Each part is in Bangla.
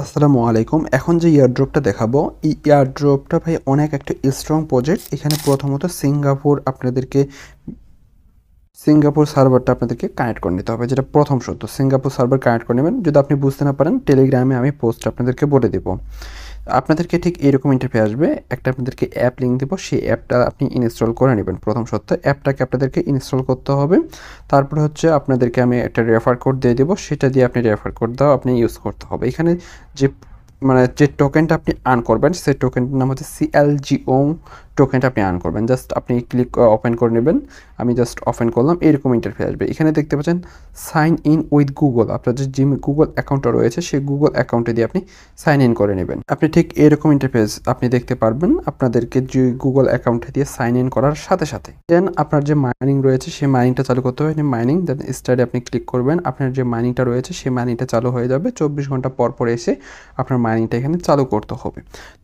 আসসালামু আলাইকুম। এখন যে এয়ারড্রপটা দেখাবো, এই এয়ারড্রপটা ভাই অনেক একটা স্ট্রং প্রজেক্ট। এখানে প্রথমত সিঙ্গাপুর সার্ভারটা আপনাদেরকে কানেক্ট করে নিতে হবে, যেটা প্রথম শর্ত। সিঙ্গাপুর সার্ভার কানেক্ট করে নেবেন। যদি আপনি বুঝতে না পারেন, টেলিগ্রামে আমি পোস্ট আপনাদেরকে বলে দেবো। আপনাদেরকে ঠিক এরকম ইন্টারফেস আসবে। একটা আপনাদেরকে অ্যাপ লিঙ্ক দেবো, সেই অ্যাপটা আপনি ইনস্টল করে নেবেন। প্রথম শর্ত, অ্যাপটাকে আপনাদেরকে ইনস্টল করতে হবে। তারপরে হচ্ছে আপনাদেরকে আমি একটা রেফার কোড দিয়ে দেবো, সেটা দিয়ে আপনি রেফার কোড দাও আপনি ইউজ করতে হবে। এখানে যে যে টোকেনটা আপনি আর্ন করবেন, সেই টোকেনটার নাম হচ্ছে CLGO টোকেনটা আপনি আর্ন করবেন। জাস্ট আপনি ক্লিক ওপেন করে নেবেন। আমি জাস্ট ওপেন করলাম, এরকম ইন্টারফেস আসবে। এখানে দেখতে পাচ্ছেন সাইন ইন উইথ গুগল। আপনার যে গুগল অ্যাকাউন্টটা রয়েছে, সেই গুগল অ্যাকাউন্টে দিয়ে আপনি সাইন ইন করে নেবেন। আপনি ঠিক এরকম ইন্টারফেস আপনি দেখতে পারবেন আপনাদেরকে যে গুগল অ্যাকাউন্টে দিয়ে সাইন ইন করার সাথে সাথে। দেন আপনার যে মাইনিং রয়েছে, সেই মাইনিংটা চালু করতে হবে। মাইনিং, দেন স্টার্টে আপনি ক্লিক করবেন। আপনার যে মাইনিংটা রয়েছে, সেই মাইনিংটা চালু হয়ে যাবে। 24 ঘন্টা পর পর এসে আপনার মাইনিংটা এখানে চালু করতে হবে।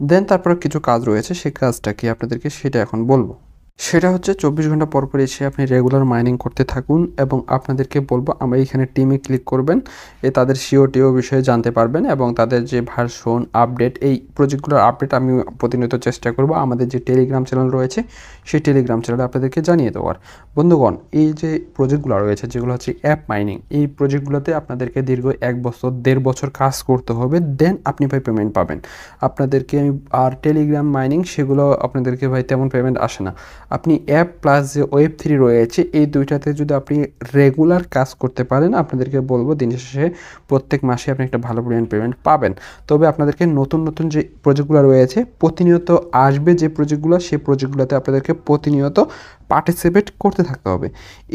দেন তারপর কিছু কাজ রয়েছে, সেই কাজটা কি আপনাদেরকে সেটা এখন বলবো। সেটা হচ্ছে 24 ঘন্টা পর পর এসে আপনি রেগুলার মাইনিং করতে থাকুন, এবং আপনাদেরকে বলবো আমরা এখানে টিমে ক্লিক করবেন। তাদের সিওটিও বিষয়ে জানতে পারবেন, এবং তাদের যে ভার্সন আপডেট, এই প্রজেক্টগুলোর আপডেট আমি প্রতিনিয়ত চেষ্টা করব আমাদের যে টেলিগ্রাম চ্যানেল রয়েছে, সেই টেলিগ্রাম চ্যানেলে আপনাদেরকে জানিয়ে দেওয়ার। বন্ধুগণ, এই যে প্রজেক্টগুলো রয়েছে, যেগুলো হচ্ছে অ্যাপ মাইনিং, এই প্রজেক্টগুলোতে আপনাদেরকে দীর্ঘ 1 বছর 1.5 বছর কাজ করতে হবে, দেন আপনি ভাই পেমেন্ট পাবেন। আপনাদেরকে আমি আর টেলিগ্রাম মাইনিং, সেগুলো আপনাদেরকে ভাই তেমন পেমেন্ট আসে না। আপনি অ্যাপ প্লাস যে Web3 রয়েছে, এই দুইটাতে যদি আপনি রেগুলার কাজ করতে পারেন, আপনাদেরকে বলবো দিন শেষে প্রত্যেক মাসে আপনি একটা ভালো পরিমাণ পেমেন্ট পাবেন। তবে আপনাদেরকে নতুন নতুন যে প্রজেক্টগুলো রয়েছে প্রতিনিয়ত আসবে, যে প্রজেক্টগুলো, সেই প্রজেক্টগুলোতে আপনাদেরকে প্রতিনিয়ত পার্টিসিপেট করতে থাকতে হবে।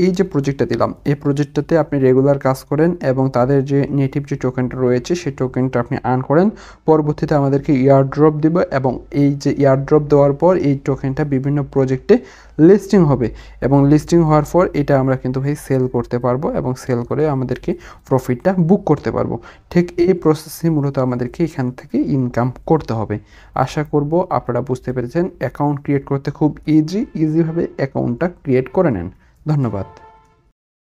এই যে প্রজেক্টটা দিলাম, এই প্রজেক্টটাতে আপনি রেগুলার কাজ করেন, এবং তাদের যে নেটিভ যে টোকেনটা রয়েছে, সেই টোকেনটা আপনি আর্ন করেন। পরবর্তীতে আমাদেরকে ইয়ারড্রপ দেবে, এবং এই যে ইয়ারড্রপ দেওয়ার পর এই টোকেনটা বিভিন্ন প্রজেক্টে লিস্টিং হবে, এবং লিস্টিং হওয়ার পর এটা আমরা কিন্তু ভাই সেল করতে পারবো, এবং সেল করে আমাদেরকে প্রফিটটা বুক করতে পারবো। ঠিক এই প্রসেসই মূলত আমাদেরকে এখান থেকে ইনকাম করতে হবে। আশা করব আপনারা বুঝতে পেরেছেন। অ্যাকাউন্ট ক্রিয়েট করতে খুব ইজিভাবে অ্যাকাউন্টটা ক্রিয়েট করে নেন। ধন্যবাদ।